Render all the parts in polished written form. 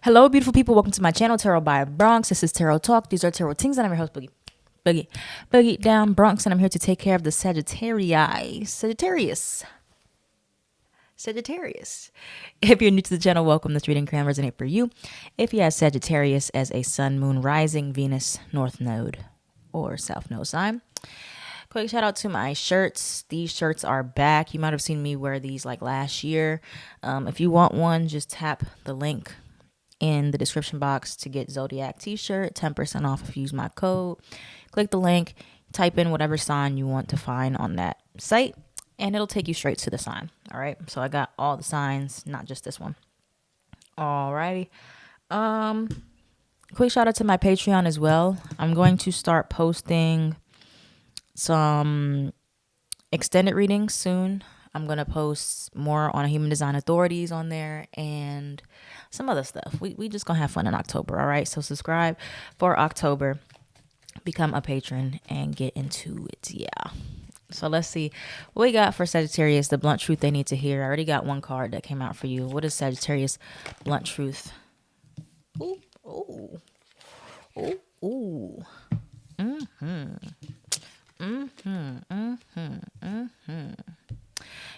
Hello, beautiful people. Welcome to my channel, Tarot by Bronx. This is Tarot Talk. These are Tarot Things, and I'm your host, Boogie down Bronx, and I'm here to take care of the Sagittarius. If you're new to the channel, welcome. This reading can resonate for you. If you have Sagittarius as a Sun, Moon, Rising, Venus, North Node, or South Node sign. Quick shout out to my shirts. These shirts are back. You might have seen me wear these like last year. If you want one, just tap the link in the description box to get Zodiac t-shirt, 10% off if you use my code. Click the link, type in whatever sign you want to find on that site, and it'll take you straight to the sign. All right, so I got all the signs, not just this one. Alrighty. Quick shout out to my Patreon as well. I'm going to start posting some extended readings soon. I'm going to post more on human design authorities on there and some other stuff. We just going to have fun in October, all right? So subscribe for October, become a patron, and get into it, yeah. So let's see what we got for Sagittarius, the blunt truth they need to hear. I already got one card that came out for you. What is Sagittarius blunt truth? Ooh, ooh, ooh, ooh.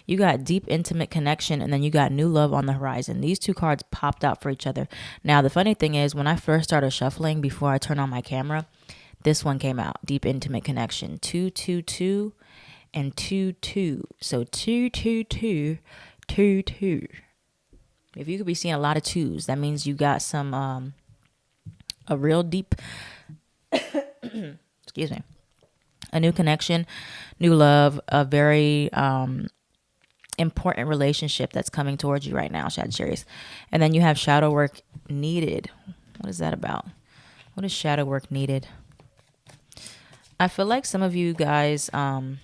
You got deep, intimate connection, and then you got new love on the horizon. These two cards popped out for each other. Now, the funny thing is, when I first started shuffling, before I turned on my camera, this one came out, deep, intimate connection. 222 and 22. So 222, 22. If you could be seeing a lot of twos, that means you got some, a real deep, excuse me, a new connection, new love, a very important relationship that's coming towards you right now, Sagittarius. And then you have shadow work needed. What is that about? What is shadow work needed? I feel like some of you guys, and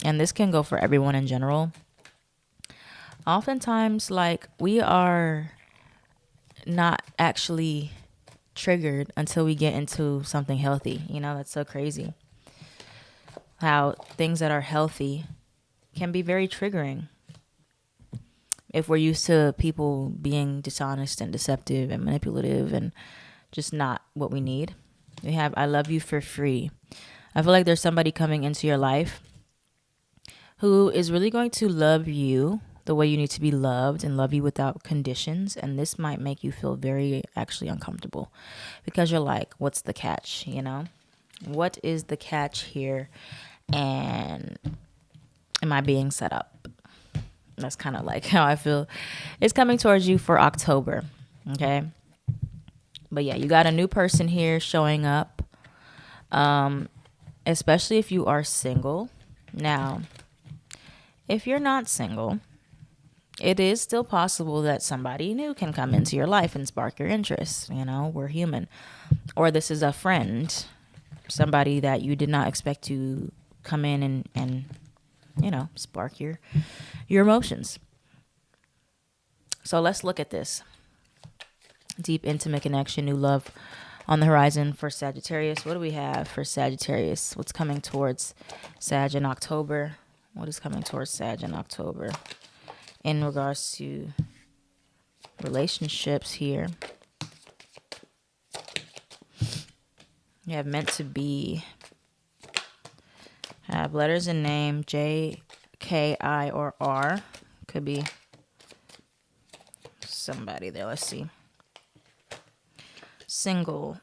this can go for everyone in general, oftentimes, like, we are not actually triggered until we get into something healthy. You know, that's so crazy. How things that are healthy can be very triggering if we're used to people being dishonest and deceptive and manipulative and just not what we need. We have I love you for free. I feel like there's somebody coming into your life who is really going to love you the way you need to be loved and love you without conditions. And this might make you feel very actually uncomfortable because you're like, what's the catch? You know, what is the catch here? And am I being set up? That's kind of like how I feel. It's coming towards you for October. Okay. But yeah, you got a new person here showing up. Especially if you are single. Now, if you're not single, it is still possible that somebody new can come into your life and spark your interest. You know, we're human. Or this is a friend, somebody that you did not expect to come in and you know, spark your emotions. So let's look at this. Deep, intimate connection, new love on the horizon for Sagittarius. What do we have for Sagittarius? What's coming towards Sag in October? What is coming towards Sag in October in regards to relationships here? You have meant to be. Have letters and name J, K, I, or R. Could be somebody there. Let's see. Single.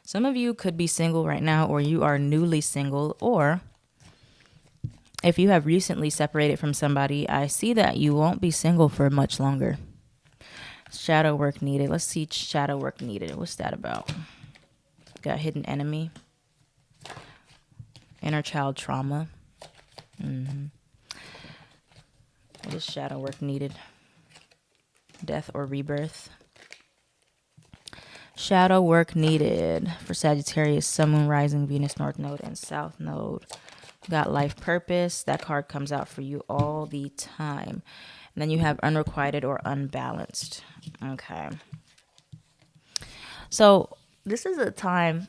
Some of you could be single right now, or you are newly single, or if you have recently separated from somebody, I see that you won't be single for much longer. Shadow work needed. Let's see shadow work needed. What's that about? Got hidden enemy. Inner child trauma. What is shadow work needed? Death or rebirth. Shadow work needed for Sagittarius, Sun, Moon, Rising, Venus, North Node, and South Node. Got life purpose. That card comes out for you all the time. And then you have unrequited or unbalanced. Okay. So this is a time,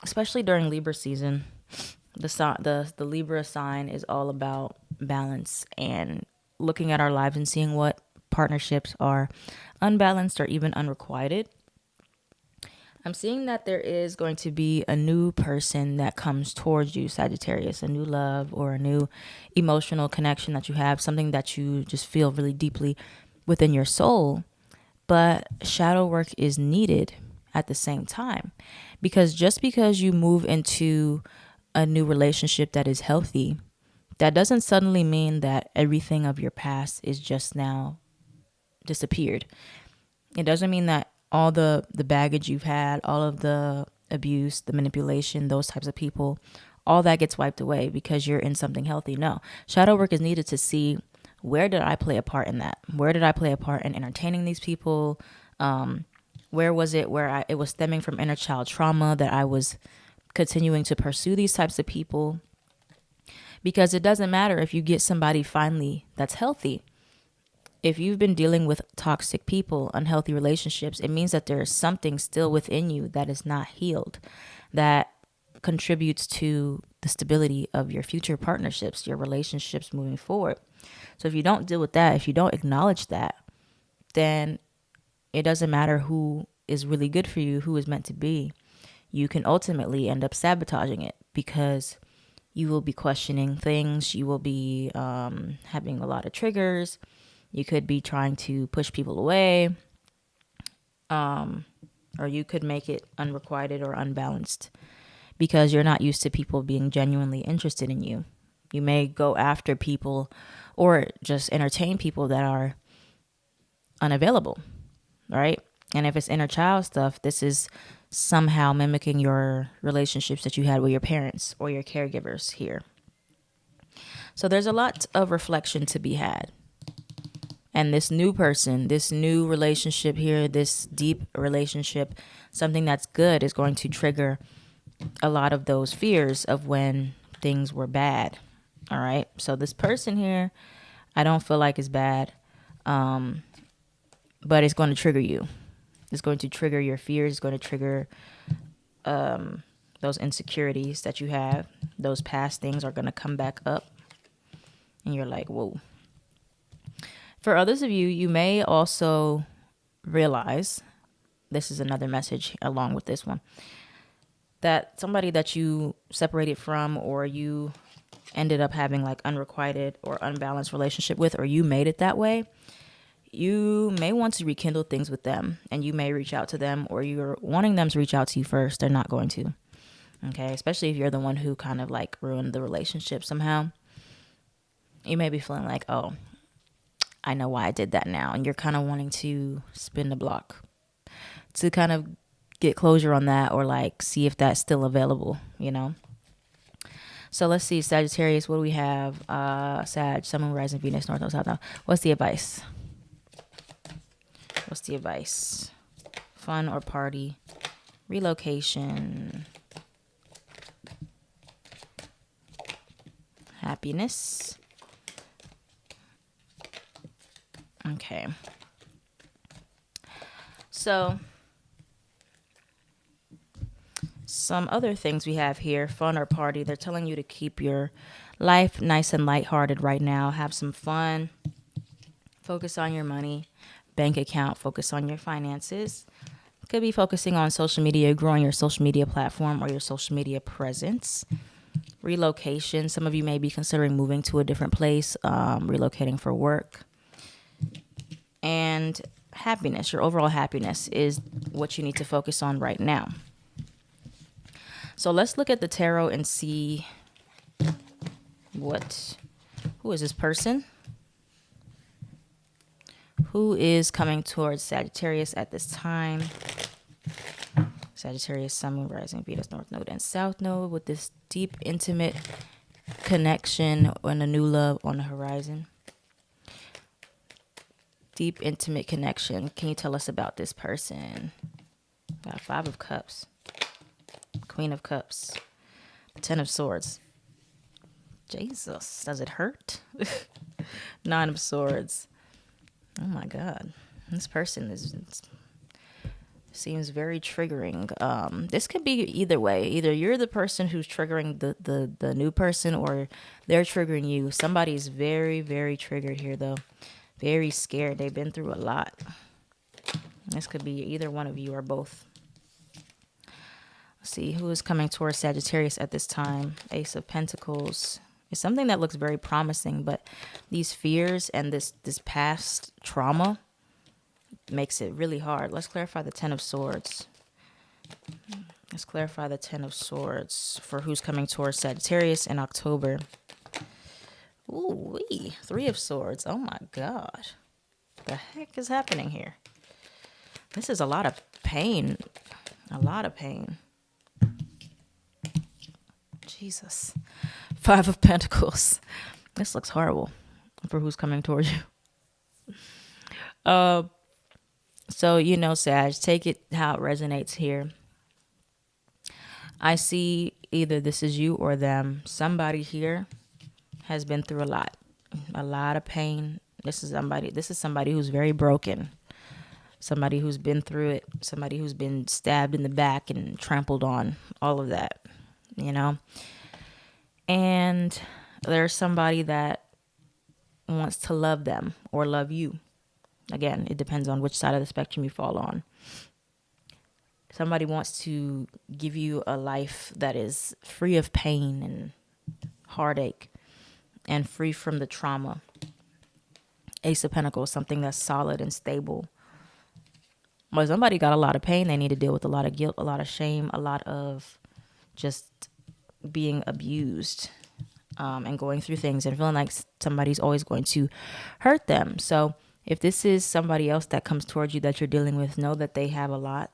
especially during Libra season, the Libra sign is all about balance and looking at our lives and seeing what partnerships are unbalanced or even unrequited, I'm seeing that there is going to be a new person that comes towards you, Sagittarius, a new love or a new emotional connection that you have, something that you just feel really deeply within your soul. But shadow work is needed at the same time, because just because you move into a new relationship that is healthy, that doesn't suddenly mean that everything of your past is just now disappeared. It doesn't mean that all the baggage you've had, all of the abuse, the manipulation, those types of people, all that gets wiped away because you're in something healthy. No, shadow work is needed to see, where did I play a part in that? Where did I play a part in entertaining these people? Where was it where it was stemming from inner child trauma that I was continuing to pursue these types of people? Because it doesn't matter if you get somebody finally that's healthy. If you've been dealing with toxic people, unhealthy relationships, it means that there is something still within you that is not healed, that contributes to the stability of your future partnerships, your relationships moving forward. So if you don't deal with that, if you don't acknowledge that, then it doesn't matter who is really good for you, who is meant to be. You can ultimately end up sabotaging it because you will be questioning things. You will be having a lot of triggers. You could be trying to push people away, or you could make it unrequited or unbalanced because you're not used to people being genuinely interested in you. You may go after people or just entertain people that are unavailable, right? And if it's inner child stuff, this is somehow mimicking your relationships that you had with your parents or your caregivers here. So there's a lot of reflection to be had. And this new person, this new relationship here, this deep relationship, something that's good is going to trigger a lot of those fears of when things were bad. All right. So this person here, I don't feel like is bad, but it's going to trigger you. It's going to trigger your fears. It's going to trigger those insecurities that you have. Those past things are going to come back up. And you're like, whoa. For others of you, you may also realize, this is another message along with this one, that somebody that you separated from or you ended up having like unrequited or unbalanced relationship with, or you made it that way, you may want to rekindle things with them, and you may reach out to them, or you're wanting them to reach out to you first. They're not going to. Okay. Especially if you're the one who kind of like ruined the relationship somehow. You may be feeling like, oh, I know why I did that now. And you're kind of wanting to spin the block to kind of get closure on that, or like see if that's still available, you know? So let's see, Sagittarius, what do we have? Sag, Sun, Moon, Rising, Venus, North, North, South, South. What's the advice? What's the advice? Fun or party? Relocation. Happiness. Okay. So some other things we have here, fun or party. They're telling you to keep your life nice and lighthearted right now. Have some fun. Focus on your money, bank account. Focus on your finances. Could be focusing on social media, growing your social media platform or your social media presence. Relocation. Some of you may be considering moving to a different place, relocating for work. And happiness, your overall happiness is what you need to focus on right now. So let's look at the tarot and see who is this person? Who is coming towards Sagittarius at this time? Sagittarius, Sun, Moon, Rising, Venus, North Node, and South Node, with this deep, intimate connection and a new love on the horizon. Deep, intimate connection. Can you tell us about this person? Got 5 of Cups. Queen of Cups. 10 of Swords. Jesus, does it hurt? 9 of Swords. Oh my God. This person seems very triggering. This could be either way. Either you're the person who's triggering the new person, or they're triggering you. Somebody's very, very triggered here though. Very scared. They've been through a lot. This could be either one of you or both. Let's see who is coming towards Sagittarius at this time. Ace of Pentacles. It's something that looks very promising, but these fears and this past trauma makes it really hard. Let's clarify the Ten of Swords. Let's clarify the Ten of Swords for who's coming towards Sagittarius in October. Ooh, Three of Swords. Oh my God. The heck is happening here? This is a lot of pain. A lot of pain. Jesus. Five of Pentacles. This looks horrible for who's coming towards you. So, Sag, take it how it resonates here. I see either this is you or them. Somebody here has been through a lot of pain. This is somebody who's very broken. Somebody who's been through it. Somebody who's been stabbed in the back and trampled on. All of that, And there's somebody that wants to love them or love you. Again, it depends on which side of the spectrum you fall on. Somebody wants to give you a life that is free of pain and heartache and free from the trauma. Ace of Pentacles, something that's solid and stable. Well, somebody got a lot of pain. They need to deal with a lot of guilt, a lot of shame, a lot of just being abused and going through things and feeling like somebody's always going to hurt them. So if this is somebody else that comes towards you that you're dealing with, know that they have a lot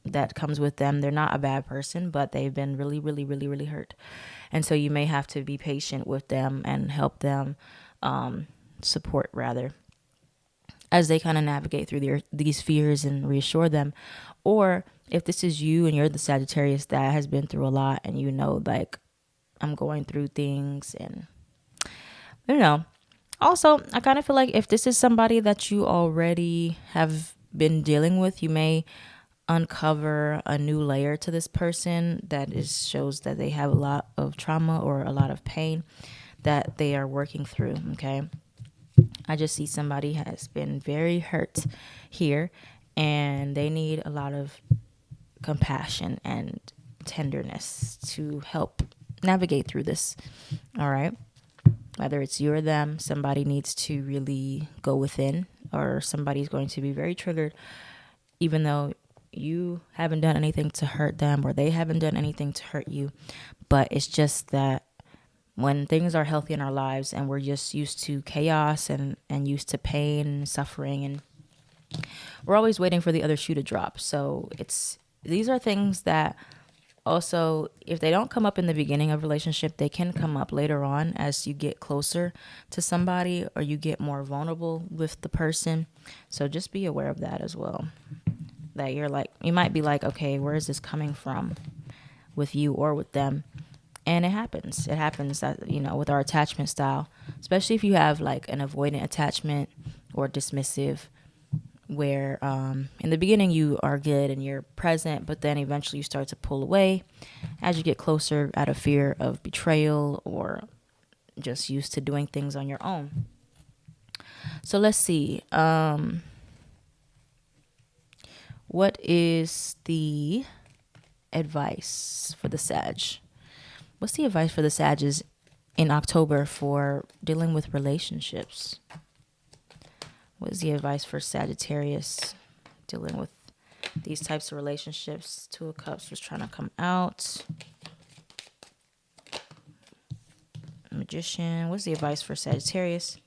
that comes with them. They're not a bad person, but they've been really, really, really, really hurt. And so you may have to be patient with them and help them, support rather, as they kind of navigate through these fears and reassure them. Or if this is you and you're the Sagittarius that has been through a lot and like, I'm going through things and, Also, I kind of feel like if this is somebody that you already have been dealing with, you may uncover a new layer to this person that shows that they have a lot of trauma or a lot of pain that they are working through, okay? I just see somebody has been very hurt here and they need a lot of compassion and tenderness to help navigate through this, all right? Whether it's you or them, somebody needs to really go within, or somebody's going to be very triggered, even though you haven't done anything to hurt them or they haven't done anything to hurt you. But it's just that when things are healthy in our lives and we're just used to chaos and used to pain and suffering, and we're always waiting for the other shoe to drop. So these are things that also, if they don't come up in the beginning of a relationship, they can come up later on as you get closer to somebody or you get more vulnerable with the person. So just be aware of that as well. That you might be like, okay, where is this coming from with you or with them? And it happens. It happens that, with our attachment style, especially if you have like an avoidant attachment or dismissive, where in the beginning you are good and you're present, but then eventually you start to pull away as you get closer out of fear of betrayal or just used to doing things on your own. So let's see. What is the advice for the Sag? What's the advice for the Sages in October for dealing with relationships? What is the advice for Sagittarius dealing with these types of relationships? Two of Cups was trying to come out. Magician. What's the advice for Sagittarius?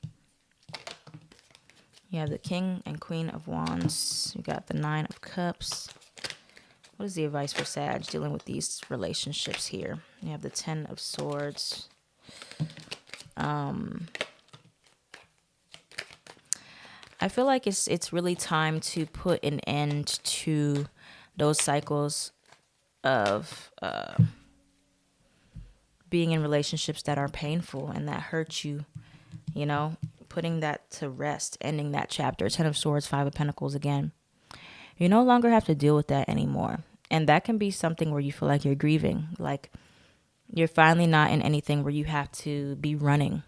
You have the King and Queen of Wands. You got the Nine of Cups. What is the advice for Sag dealing with these relationships here? You have the Ten of Swords. I feel like it's really time to put an end to those cycles of being in relationships that are painful and that hurt you, putting that to rest, ending that chapter. Ten of Swords, Five of Pentacles again. You no longer have to deal with that anymore. And that can be something where you feel like you're grieving, like you're finally not in anything where you have to be running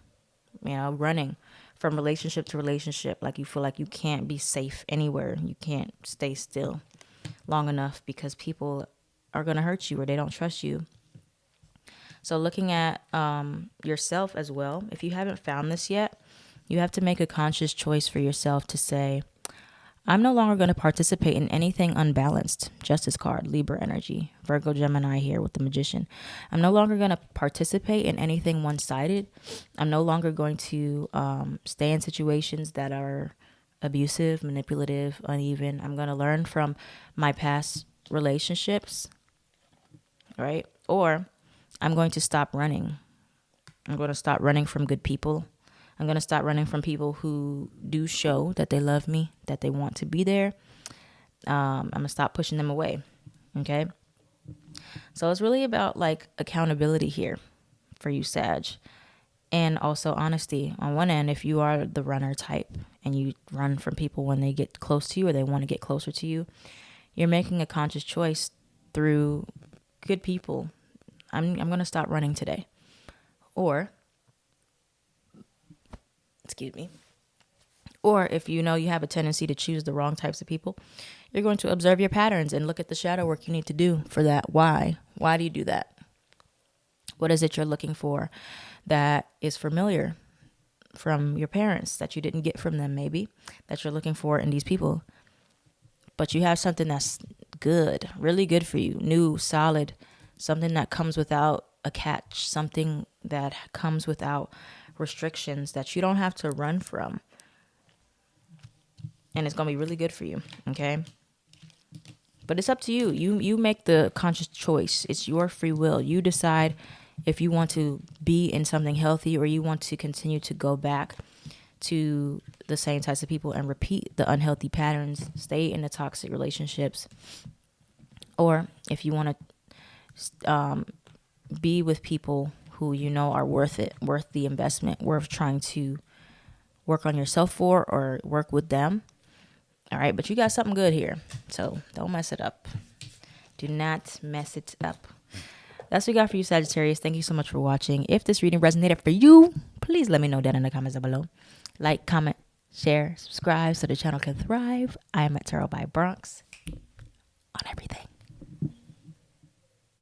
from relationship to relationship. Like you feel like you can't be safe anywhere. You can't stay still long enough because people are going to hurt you or they don't trust you. So looking at yourself as well, if you haven't found this yet, you have to make a conscious choice for yourself to say, I'm no longer going to participate in anything unbalanced. Justice card, Libra energy, Virgo, Gemini here with the Magician. I'm no longer going to participate in anything one-sided. I'm no longer going to stay in situations that are abusive, manipulative, uneven. I'm going to learn from my past relationships, right? Or I'm going to stop running. I'm going to stop running from good people. I'm going to stop running from people who do show that they love me, that they want to be there. I'm going to stop pushing them away. Okay. So it's really about like accountability here for you, Sag. And also honesty. On one end, if you are the runner type and you run from people when they get close to you or they want to get closer to you, you're making a conscious choice through good people. I'm going to stop running today. Or, excuse me. Or if you know you have a tendency to choose the wrong types of people, you're going to observe your patterns and look at the shadow work you need to do for that. Why? Why do you do that? What is it you're looking for that is familiar from your parents that you didn't get from them, maybe, that you're looking for in these people? But you have something that's good, really good for you, new, solid, something that comes without a catch, something that comes without restrictions that you don't have to run from. And it's going to be really good for you, okay? But it's up to you. You make the conscious choice. It's your free will. You decide if you want to be in something healthy or you want to continue to go back to the same types of people and repeat the unhealthy patterns, stay in the toxic relationships. Or if you want to be with people who you know are worth it, worth the investment, worth trying to work on yourself for or work with them. All right, but you got something good here, so don't mess it up. Do not mess it up. That's what we got for you, Sagittarius. Thank you so much for watching. If this reading resonated for you, please let me know down in the comments down below. Like, comment, share, subscribe so the channel can thrive. I am at Tarot by Bronx on everything.